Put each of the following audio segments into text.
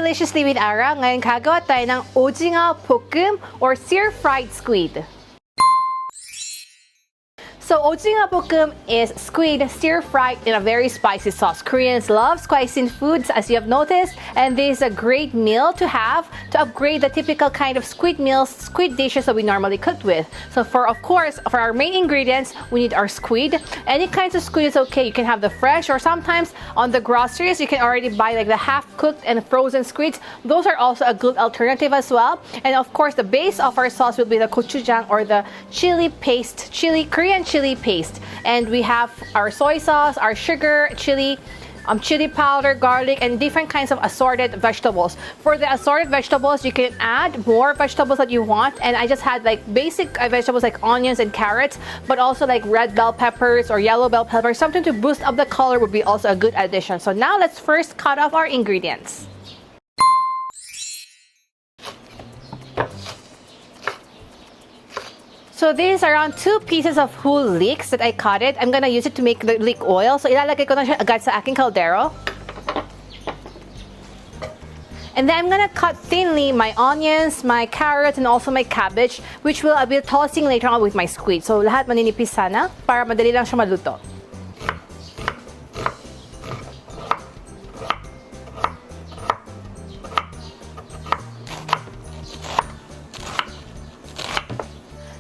Deliciously with Ara. Ngayon gagawa tayo ng Ojingeo-Bokkeum or stir-fried squid. So Ojingeo-Bokkeum is squid stir-fried in a very spicy sauce. Koreans love spicy foods, as you have noticed, and this is a great meal to have to upgrade the typical kind of squid meals, squid dishes that we normally cook with. So for our main ingredients, we need our squid. Any kinds of squid is okay. You can have the fresh, or sometimes on the groceries you can already buy like the half-cooked and frozen squids. Those are also a good alternative as well. And of course, the base of our sauce will be the Gochujang or the Korean chili paste, and we have our soy sauce, our sugar, chili powder, garlic, and different kinds of assorted vegetables. For the assorted vegetables, you can add more vegetables that you want, and I just had like basic vegetables like onions and carrots, but also like red bell peppers or yellow bell peppers. Something to boost up the color would be also a good addition. So now let's first cut off our ingredients. So this is around 2 pieces of whole leeks that I cut it. I'm gonna use it to make the leek oil. So ilalagay ko na siya agad sa aking kaldero. And then I'm gonna cut thinly my onions, my carrots, and also my cabbage, which I'll be tossing later on with my squid. So lahat maninipis sana para madali lang siya maluto.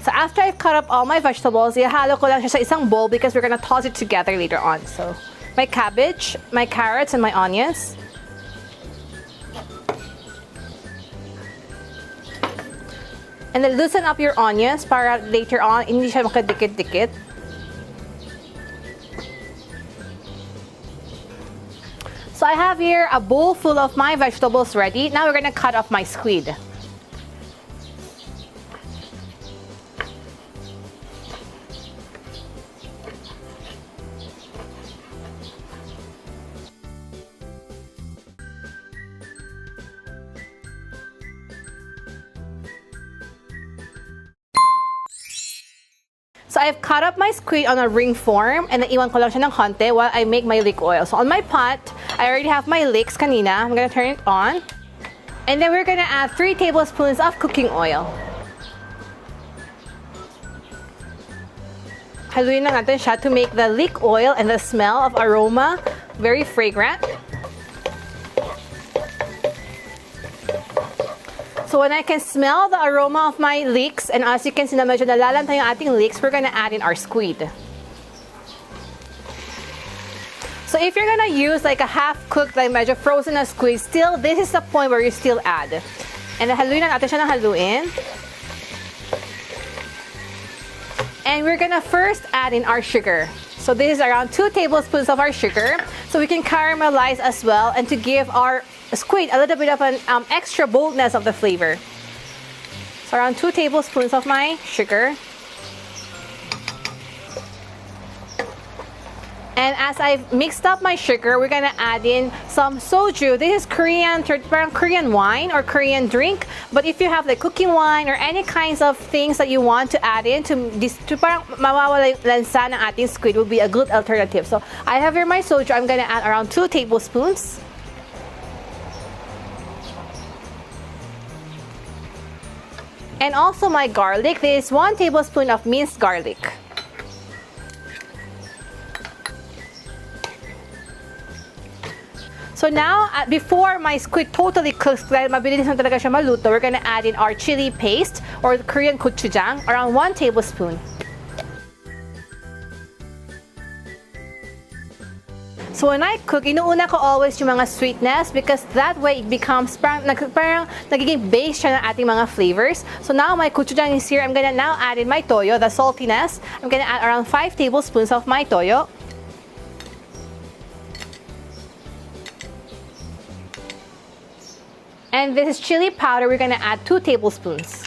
So after I've cut up all my vegetables, ihalo ko lang siya sa isang bowl because we're gonna toss it together later on. So my cabbage, my carrots, and my onions. And then loosen up your onions para later on hindi siya makadikit-dikit. So I have here a bowl full of my vegetables ready. Now we're gonna cut off my squid. So I've cut up my squid on a ring form and iwan ko lang siya ng konti while I make my leek oil. So on my pot, I already have my leeks kanina. I'm gonna turn it on. And then we're gonna add 3 tablespoons of cooking oil. Haluin lang natin siya to make the leek oil and the smell of aroma very fragrant. So when I can smell the aroma of my leeks, and as you can see na medyo nalalantay yung ating leeks, we're gonna add in our squid. So if you're gonna use like a half-cooked, like medyo frozen na squid, still, this is the point where you still add. And haluin na natin siya ng haluin. And we're gonna first add in our sugar. So this is around 2 tablespoons of our sugar. So we can caramelize as well and to give our squid a little bit of an extra boldness of the flavor. So around 2 tablespoons of my sugar. And as I've mixed up my sugar, we're gonna add in some soju. This is parang Korean wine or Korean drink. But if you have like cooking wine or any kinds of things that you want to add in to parang mawawala yung lansa ng ating squid, would be a good alternative. So I have here my soju. I'm gonna add around 2 tablespoons. And also my garlic. This is 1 tablespoon of minced garlic. So now, before my squid totally cooks, dahil mabilis na talaga siya maluto, we're gonna add in our chili paste or Korean Gochujang, around 1 tablespoon. So when I cook, inuuna ko always yung mga sweetness because that way it becomes parang nagiging base siya ng ating mga flavors. So now my Gochujang is here. I'm gonna now add in my toyo, the saltiness. I'm gonna add around 5 tablespoons of my toyo. And this is chili powder. We're gonna add 2 tablespoons.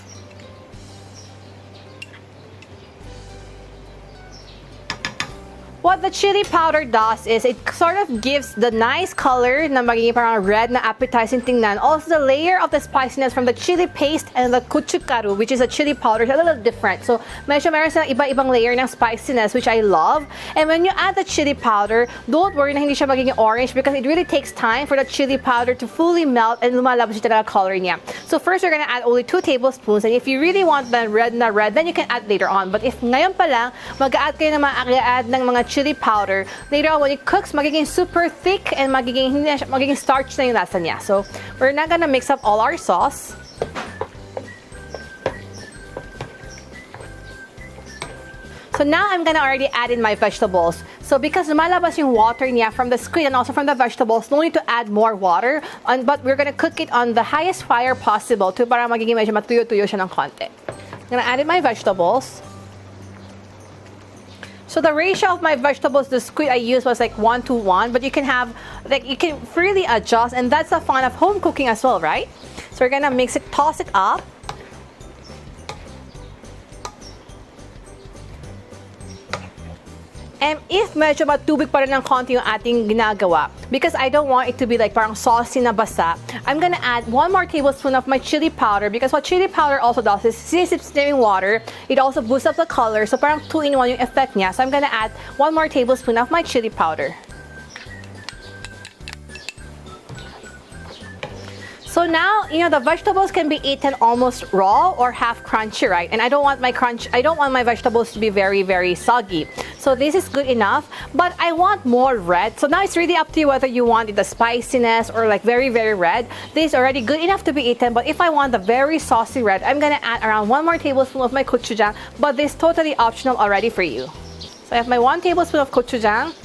What the chili powder does is it sort of gives the nice color na magiging parang red na appetizing tingnan. Also, the layer of the spiciness from the chili paste and the Gochugaru, which is a chili powder, is a little different. So, medyo meron silang iba-ibang layer ng spiciness, which I love. And when you add the chili powder, don't worry na hindi siya magiging orange because it really takes time for the chili powder to fully melt and lumalabas yung talaga color niya. So, first, we're gonna add only 2 tablespoons. And if you really want the red na red, then you can add later on. But if ngayon pa lang, mag-add kayo na mag-add ng mga chili powder, later on when it cooks, magiging super thick and magiging starch na yung lasa niya. So, we're not gonna mix up all our sauce. So now I'm gonna already add in my vegetables. So because lumalabas yung water niya from the squid and also from the vegetables, no need to add more water. But we're gonna cook it on the highest fire possible to para magiging medyo matuyo-tuyo siya ng konti. I'm gonna add in my vegetables. So the ratio of my vegetables, the squid I used was like 1:1, but you can freely adjust, and that's the fun of home cooking as well, right? So we're gonna mix it, toss it up. And if medyo matubig pa rin ng konti yung ating ginagawa, because I don't want it to be like parang saucy na basa, I'm gonna add 1 more tablespoon of my chili powder, because what chili powder also does is, since it's in water, it also boosts up the color, so parang 2-in-1 yung effect niya. So I'm gonna add 1 more tablespoon of my chili powder. So now, the vegetables can be eaten almost raw or half crunchy, right? And I don't want my vegetables to be very, very soggy. So this is good enough, but I want more red. So now it's really up to you whether you want the spiciness or like very, very red. This is already good enough to be eaten, but if I want the very saucy red, I'm gonna add around 1 more tablespoon of my gochujang, but this is totally optional already for you. So I have my 1 tablespoon of gochujang.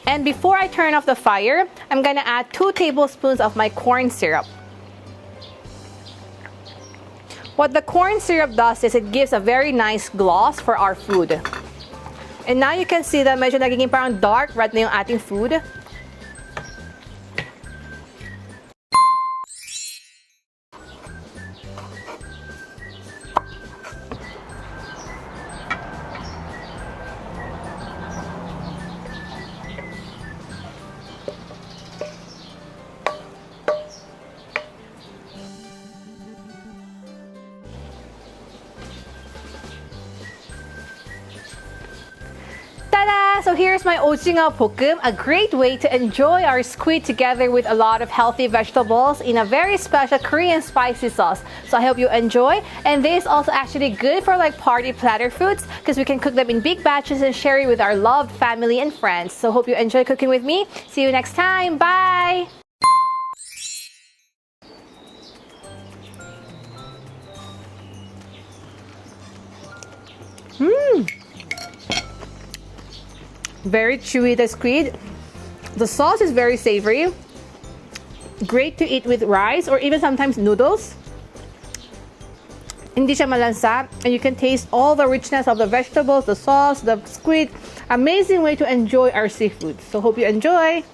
And before I turn off the fire, I'm gonna add 2 tablespoons of my corn syrup. What the corn syrup does is it gives a very nice gloss for our food. And now you can see that medyo nagiging parang dark red na yung ating food. Ta-da! So here's my Ojingeo-Bokkeum, a great way to enjoy our squid together with a lot of healthy vegetables in a very special Korean spicy sauce. So I hope you enjoy. And this is also actually good for like party platter foods because we can cook them in big batches and share it with our loved family and friends. So hope you enjoy cooking with me. See you next time. Bye! Very chewy, the squid. The sauce is very savory. Great to eat with rice or even sometimes noodles. Hindi siya malansa, and you can taste all the richness of the vegetables, the sauce, the squid. Amazing way to enjoy our seafood. So hope you enjoy.